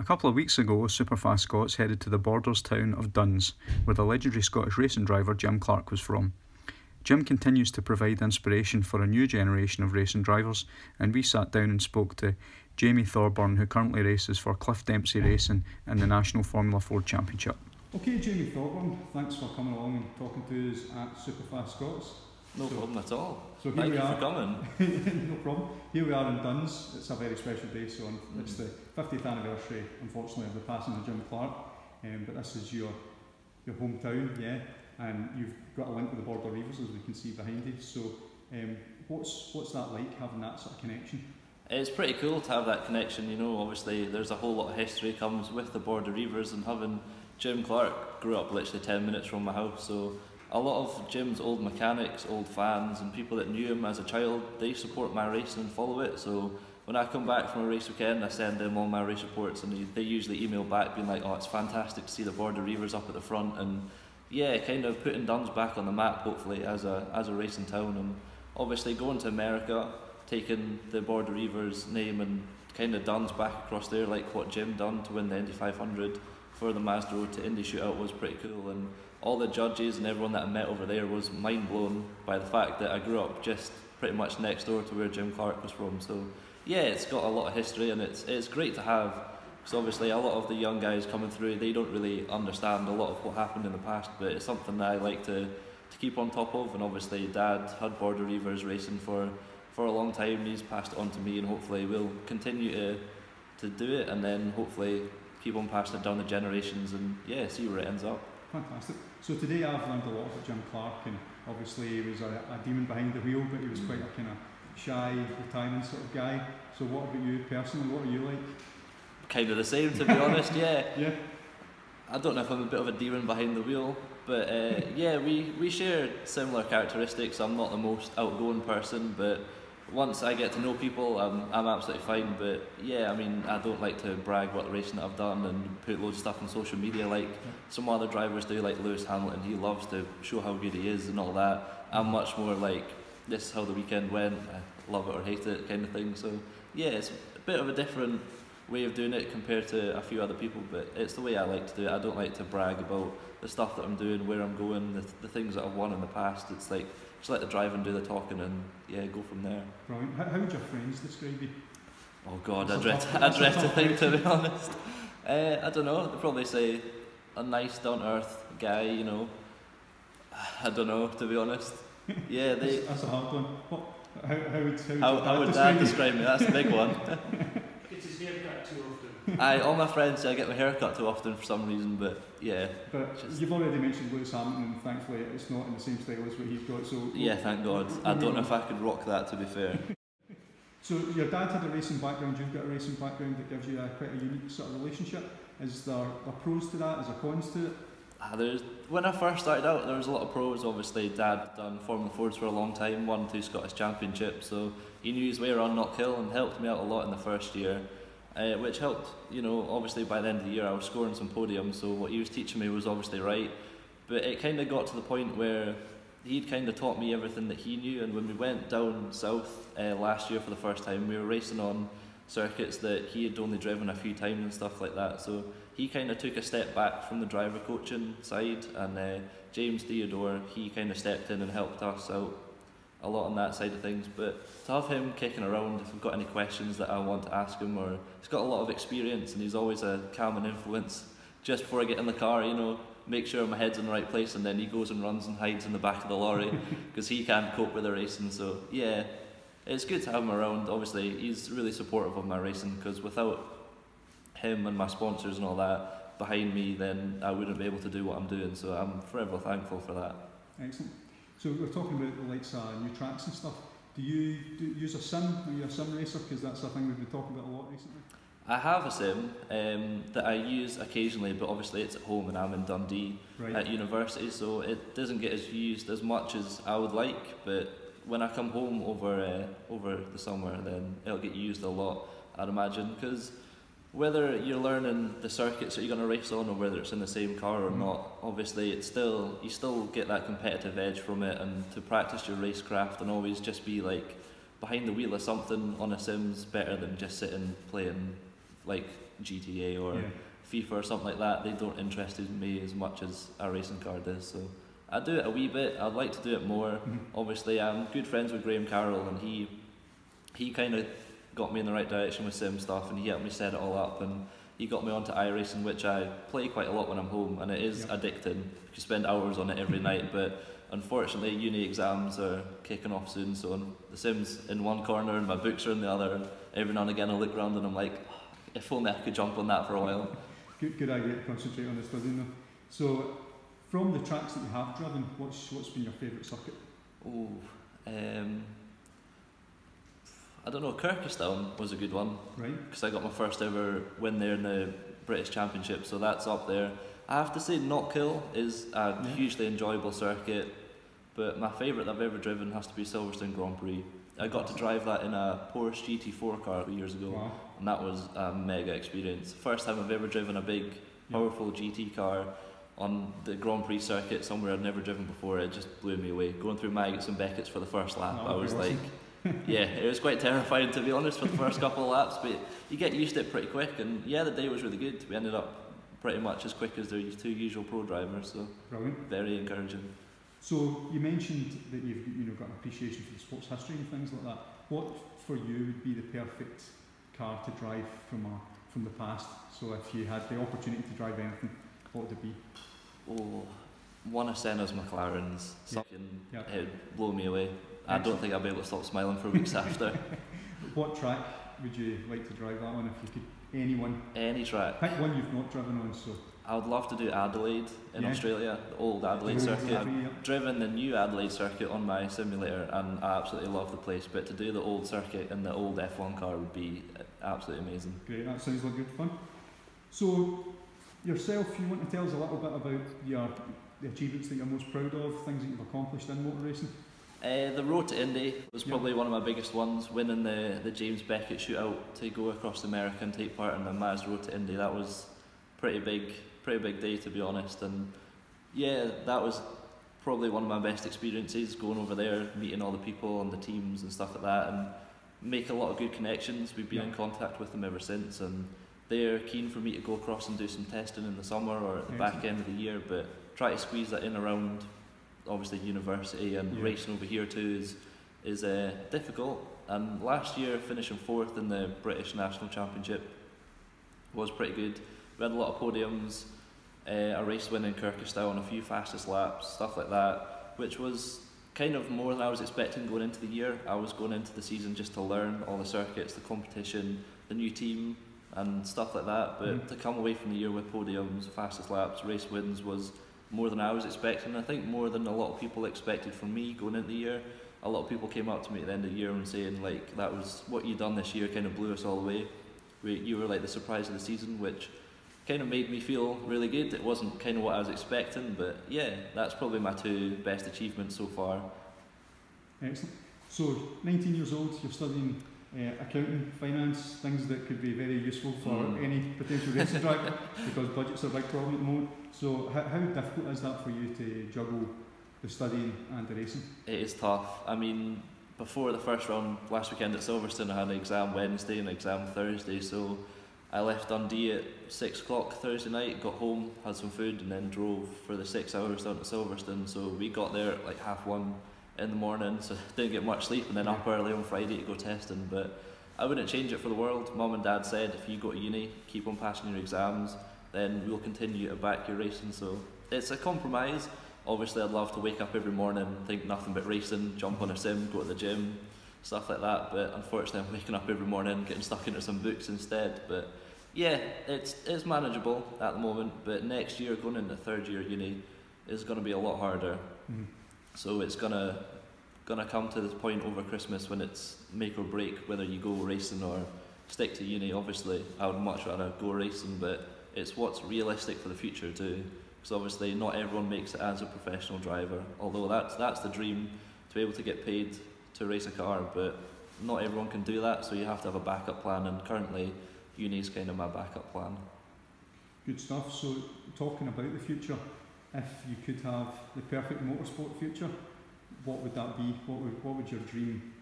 A couple of weeks ago, Superfast Scots headed to the borders town of Duns, where the legendary Scottish racing driver Jim Clark was from. Jim continues to provide inspiration for a new generation of racing drivers, and we sat down and spoke to Jamie Thorburn, who currently races for Cliff Dempsey Racing in the National Formula Ford Championship. Okay, Jamie Thorburn, thanks for coming along and talking to us at Superfast Scots. No problem at all. So Thank you for coming. No problem. Here we are in Duns. It's a very special day. So it's the 50th anniversary, unfortunately, of the passing of Jim Clark. But this is your hometown, yeah. And you've got a link with the Border Reivers, as we can see behind you. So what's that like, having that sort of connection? It's pretty cool to have that connection. You know, obviously there's a whole lot of history comes with the Border Reivers, and having Jim Clark grew up literally 10 minutes from my house. So a lot of Jim's old mechanics, old fans and people that knew him as a child, they support my racing and follow it. So when I come back from a race weekend, I send them all my race reports, and they usually email back being like, oh, it's fantastic to see the Border Reivers up at the front. And yeah, kind of putting Duns back on the map, hopefully, as a racing town. And obviously going to America, taking the Border Reivers name and kind of Duns back across there, like what Jim done to win the Indy 500 for the Mazda Road to Indy shootout, was pretty cool. And all the judges and everyone that I met over there was mind blown by the fact that I grew up just pretty much next door to where Jim Clark was from. So yeah, it's got a lot of history, and it's great to have, because obviously a lot of the young guys coming through, they don't really understand a lot of what happened in the past, but it's something that I like to keep on top of. And obviously Dad had Border Reivers racing for a long time. He's passed it on to me, and hopefully we'll continue to do it, and then hopefully keep on passing it down the generations, and yeah, see where it ends up. Fantastic. So today I've learned a lot about Jim Clark, and obviously he was a demon behind the wheel, but he was quite a kind of shy, retiring sort of guy. So what about you personally? What are you like? Kind of the same, to be honest. Yeah. Yeah. I don't know if I'm a bit of a demon behind the wheel, but yeah, we share similar characteristics. I'm not the most outgoing person, but once I get to know people, I'm absolutely fine. But yeah, I mean, I don't like to brag about the racing that I've done and put loads of stuff on social media like some other drivers do, like Lewis Hamilton. He loves to show how good he is and all that. I'm much more like, this is how the weekend went, I love it or hate it kind of thing. So yeah, it's a bit of a different way of doing it compared to a few other people, but it's the way I like to do it. I don't like to brag about the stuff that I'm doing, where I'm going, the things that I've won in the past. It's like, just let the driving do the talking, and yeah, go from there. Brilliant. How would your friends describe you? Oh God, I'd dread to think, to be honest. I don't know, they'd probably say a nice, down-to-earth guy, you know. I don't know, to be honest. Yeah, that's a hard one. How would Dad describe me? That's a big one. Gets his hair cut too often. All my friends say I get my hair cut too often for some reason, but yeah. But you've already mentioned Lewis Hamilton, and thankfully it's not in the same style as what he's got. So yeah, thank God. I don't know if I could rock that, to be fair. So your dad had a racing background, you've got a racing background that gives you quite a unique sort of relationship. Is there pros to that? Is there cons to it? When I first started out, there was a lot of pros. Obviously, Dad done Formula Fords for a long time, won 2 Scottish Championships, so he knew his way around Knockhill and helped me out a lot in the first year, which helped, you know, obviously by the end of the year I was scoring some podiums, so what he was teaching me was obviously right, but it kind of got to the point where he'd kind of taught me everything that he knew. And when we went down south last year for the first time, we were racing on circuits that he had only driven a few times and stuff like that, so he kind of took a step back from the driver coaching side, and James Theodore, he kind of stepped in and helped us out a lot on that side of things. But to have him kicking around, if I've got any questions that I want to ask him, or he's got a lot of experience and he's always a calming influence. Just before I get in the car, you know, make sure my head's in the right place, and then he goes and runs and hides in the back of the lorry because he can't cope with the racing. So yeah, it's good to have him around. Obviously he's really supportive of my racing, because without him and my sponsors and all that behind me, then I wouldn't be able to do what I'm doing, so I'm forever thankful for that. Excellent. So we're talking about the likes of new tracks and stuff. Do you use a sim? Are you a sim racer? Because that's a thing we've been talking about a lot recently. I have a sim that I use occasionally, but obviously it's at home and I'm in Dundee at university, so it doesn't get used as much as I would like, but when I come home over the summer, then it'll get used a lot, I'd imagine, because whether you're learning the circuits that you're going to race on, or whether it's in the same car or not, obviously you still get that competitive edge from it, and to practice your racecraft and always just be like behind the wheel of something on a sim's better than just sitting playing like GTA or FIFA or something like that. They don't interest me as much as a racing car does. So I do it a wee bit. I'd like to do it more. Obviously, I'm good friends with Graham Carroll, and he kind of got me in the right direction with sim stuff, and he helped me set it all up, and he got me onto iRacing, which I play quite a lot when I'm home, and it is addicting. You spend hours on it every night, but unfortunately uni exams are kicking off soon, so the sim's in one corner and my books are in the other, and every now and again I look around and I'm like, oh, if only I could jump on that for a while. Good idea to concentrate on the studying though. So from the tracks that you have driven, what's been your favourite circuit? I don't know, Kyrgyzstan was a good one, right? Because I got my first ever win there in the British Championship, so that's up there. I have to say Knockhill is a hugely enjoyable circuit, but my favourite that I've ever driven has to be Silverstone Grand Prix. I got to drive that in a Porsche GT4 car 2 years ago, and that was a mega experience. First time I've ever driven a big, powerful GT car on the Grand Prix circuit somewhere I'd never driven before. It just blew me away. Going through Maggots and Beckett's for the first lap, I was like, yeah, it was quite terrifying to be honest for the first couple of laps, but you get used to it pretty quick, and yeah, the day was really good. We ended up pretty much as quick as their two usual pro drivers, so very encouraging. So you mentioned that you've got an appreciation for the sports history and things like that. What for you would be the perfect car to drive from the past? So if you had the opportunity to drive anything, what would it be? One of Senna's McLarens. It'd blow me away. I don't think I'll be able to stop smiling for weeks after. What track would you like to drive that on if you could? Anyone? Any track. Pick one you've not driven on. So I would love to do Adelaide in Australia, the old Adelaide circuit. I've driven the new Adelaide circuit on my simulator and I absolutely love the place, but to do the old circuit in the old F1 car would be absolutely amazing. Great, that sounds like good fun. So yourself, you want to tell us a little bit about the achievements that you're most proud of, things that you've accomplished in motor racing? The road to Indy was probably one of my biggest ones, winning the James Beckett shootout to go across America and take part in the Mazda Road to Indy. That was pretty big day to be honest, and yeah, that was probably one of my best experiences, going over there, meeting all the people and the teams and stuff like that, and make a lot of good connections. We've been in contact with them ever since, and they're keen for me to go across and do some testing in the summer or at the back end of the year, but try to squeeze that in around obviously university and racing over here too is difficult. And last year finishing 4th in the British National Championship was pretty good. We had a lot of podiums, a race win in Kyrgyzstan, a few fastest laps, stuff like that, which was kind of more than I was expecting going into the year. I was going into the season just to learn all the circuits, the competition, the new team and stuff like that, but to come away from the year with podiums, fastest laps, race wins was more than I was expecting. I think more than a lot of people expected from me going into the year. A lot of people came up to me at the end of the year and saying like, that was what you done this year, kind of blew us all away. You were like the surprise of the season, which kind of made me feel really good. It wasn't kind of what I was expecting, but yeah, that's probably my 2 best achievements so far. Excellent. So 19 years old, you're studying accounting, finance, things that could be very useful for any potential racing driver because budgets are a big problem at the moment. So how difficult is that for you to juggle the studying and the racing? It is tough. I mean, before the first round last weekend at Silverstone, I had an exam Wednesday and an exam Thursday, so I left Dundee at 6 o'clock Thursday night, got home, had some food and then drove for the 6 hours down to Silverstone. So we got there at like 1:30 in the morning, so didn't get much sleep, and then up early on Friday to go testing. But I wouldn't change it for the world. Mum and Dad said if you go to uni, keep on passing your exams, then we'll continue to back your racing. So it's a compromise. Obviously I'd love to wake up every morning, think nothing but racing, jump on a sim, go to the gym, stuff like that, but unfortunately I'm waking up every morning getting stuck into some books instead. But yeah, it's manageable at the moment, but next year, going into 3rd year uni, is going to be a lot harder. So it's gonna come to this point over Christmas when it's make or break whether you go racing or stick to uni. Obviously I would much rather go racing, but it's what's realistic for the future too, because obviously not everyone makes it as a professional driver, although that's the dream, to be able to get paid to race a car, but not everyone can do that, so you have to have a backup plan, and currently uni is kind of my backup plan. Good stuff. So talking about the future, if you could have the perfect motorsport future, what would that be? What would your dream,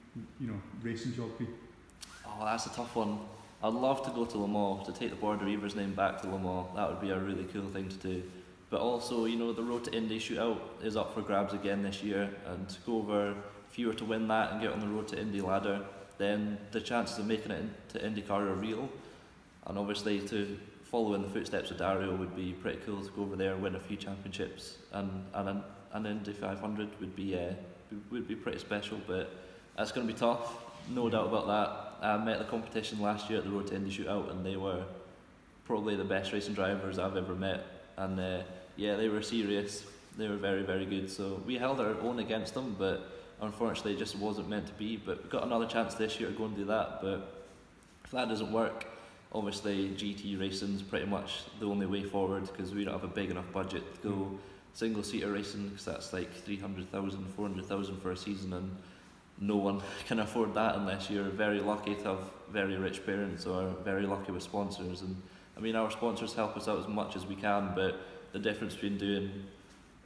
racing job be? Oh, that's a tough one. I'd love to go to Le Mans, to take the Border Reavers name back to Le Mans. That would be a really cool thing to do. But also, you know, the Road to Indy shootout is up for grabs again this year, and to go over, if you were to win that and get on the Road to Indy ladder, then the chances of making it into IndyCar are real. And obviously, to follow in the footsteps of Dario would be pretty cool, to go over there, win a few championships, and an Indy 500 would be pretty special. But that's going to be tough, no doubt about that. I met the competition last year at the Road to Indy shootout, and they were probably the best racing drivers I've ever met. And yeah, they were serious. They were very, very good. So we held our own against them, but unfortunately it just wasn't meant to be. But we got another chance this year to go and do that. But if that doesn't work, obviously GT racing's pretty much the only way forward, because we don't have a big enough budget to go single-seater racing, because that's like 300,000, 400,000 for a season, and no one can afford that unless you're very lucky to have very rich parents or very lucky with sponsors. And I mean, our sponsors help us out as much as we can, but the difference between doing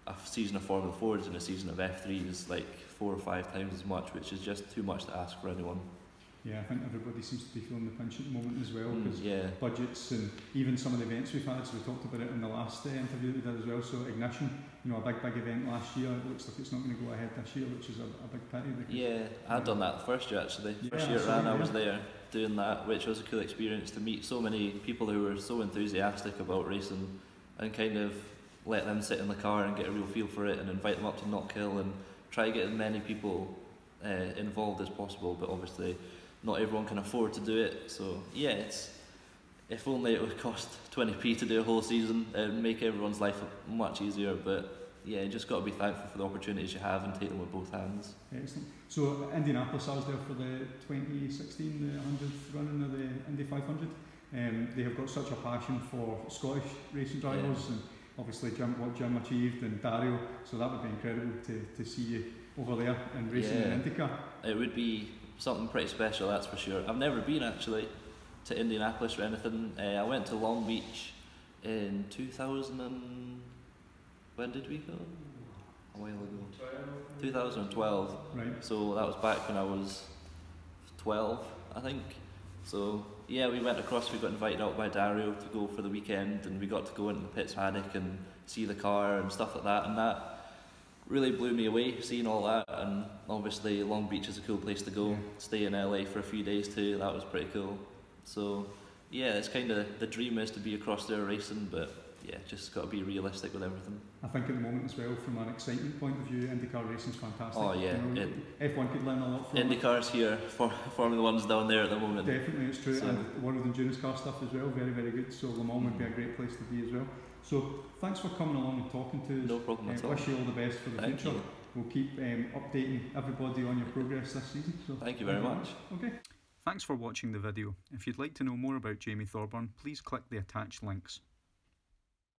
a season of Formula 4s and a season of F3 is like 4 or 5 times as much, which is just too much to ask for anyone. Yeah, I think everybody seems to be feeling the pinch at the moment as well, because yeah. budgets and even some of the events we've had, so we talked about it in the last interview that we did as well. So Ignition, you know, a big event last year, it looks like it's not going to go ahead this year, which is a big pity. Yeah, I'd done that the first year actually. First year it ran, I was there doing that, which was a cool experience to meet so many people who were so enthusiastic about racing, and kind of let them sit in the car and get a real feel for it, and invite them up to Knockhill and try to get as many people involved as possible. But obviously not everyone can afford to do it, so yeah, if only it would cost 20p to do a whole season, it'd make everyone's life much easier. But yeah, you just got to be thankful for the opportunities you have and take them with both hands. Excellent. So Indianapolis, I was there for the 2016, the 100th running of the Indy 500. They have got such a passion for Scottish racing drivers, and obviously what Jim achieved and Dario, so that would be incredible to see you over there and racing in IndyCar. It would be something pretty special, that's for sure. I've never been actually to Indianapolis or anything. I went to Long Beach in 2000 and... when did we go? A while ago. 2012. Right. So that was back when I was 12, I think. So yeah, we went across, we got invited out by Dario to go for the weekend, and we got to go into the pits paddock and see the car and stuff like that, and that really blew me away, seeing all that. And obviously Long Beach is a cool place to go. Stay in LA for a few days too, that was pretty cool. So yeah, it's kind of the dream is to be across there racing, but yeah, just got to be realistic with everything. I think at the moment as well, from an excitement point of view, IndyCar racing's fantastic. Oh yeah, you know, F1 could learn a lot from IndyCar's here, Formula 1's down there at the moment. Definitely, it's true, so. And World Endurance car stuff as well, very, very good. So Le Mans would be a great place to be as well. So thanks for coming along and talking to us. No problem at all. Wish you all the best for the future. You. We'll keep updating everybody on your progress this season. So thank you very much. Okay. Thanks for watching the video. If you'd like to know more about Jamie Thorburn, please click the attached links.